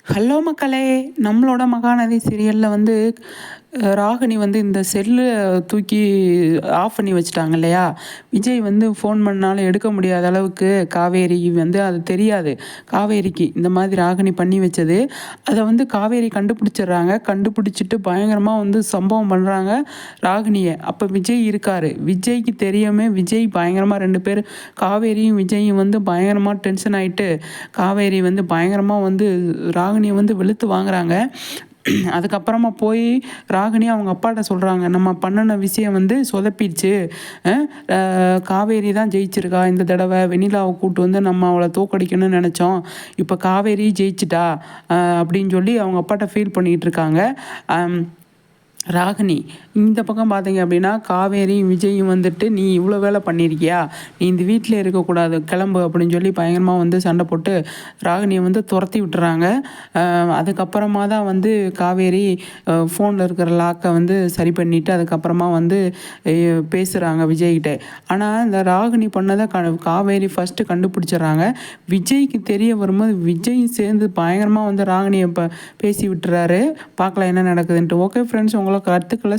Hello மக்களே! நம்மளோட மகாநதி சீரியல்ல வந்து ராகினி வந்து இந்த செல்ல தூக்கி ஆஃப் பண்ணி வச்சுட்டாங்க இல்லையா? விஜய் வந்து ஃபோன் பண்ணாலும் எடுக்க முடியாத அளவுக்கு காவேரி வந்து அது தெரியாது. காவேரிக்கு இந்த மாதிரி ராகினி பண்ணி வச்சது. அத வந்து காவேரி கண்டுபிடிச்சிடுறாங்க. கண்டுபிடிச்சிட்டு பயங்கரமா வந்து சம்பவம் பண்றாங்க ராகினிய. அப்ப விஜய் இருக்காரு. விஜய்க்கு தெரியாம விஜய் பயங்கரமா 2 பேர் காவேரியும் விஜயும் வந்து பயங்கரமா டென்ஷன் ஆயிட்டு, காவேரி வந்து பயங்கரமா வந்து ராகினிய வந்து வெளுத்து வாங்குறாங்க. அதுக்கப்புறமா போய் ராகினி அவங்க அப்பாட்ட சொல்கிறாங்க, நம்ம பண்ணுன விஷயம் வந்து சொதப்பிடுச்சு. காவேரி தான் ஜெயிச்சிருக்கா இந்த தடவை. வெண்ணிலாவை கூட்டு வந்து நம்ம அவளை தோக்கடிக்கணும்னு நினச்சோம். இப்போ காவேரி ஜெயிச்சிட்டா அப்படின்னு சொல்லி அவங்க அப்பாட்ட ஃபீல் பண்ணிகிட்டு இருக்காங்க ராகினி. இந்த பக்கம் பார்த்தீங்க அப்படின்னா காவேரியும் விஜயும் வந்துட்டு, நீ இவ்வளோ வேலை பண்ணியிருக்கியா, நீ இந்த வீட்டில் இருக்கக்கூடாது, கிளம்பு அப்படின்னு சொல்லி பயங்கரமாக வந்து சண்டை போட்டு ராகினியை வந்து துரத்தி விட்டுறாங்க. அதுக்கப்புறமா தான் வந்து காவேரி ஃபோனில் இருக்கிற லாக்கை வந்து சரி பண்ணிவிட்டு அதுக்கப்புறமா வந்து பேசுகிறாங்க விஜய்கிட்ட. ஆனால் இந்த ராகினி பண்ணதை காவேரி ஃபஸ்ட்டு கண்டுபிடிச்சிடுறாங்க. விஜய்க்கு தெரிய வரும்போது விஜயும் சேர்ந்து பயங்கரமாக வந்து ராகினியை பேசி விட்டுறாரு. பார்க்கலாம் என்ன நடக்குதுன்ட்டு. ஓகே ஃப்ரெண்ட்ஸ், உங்களை கருத்துக்களை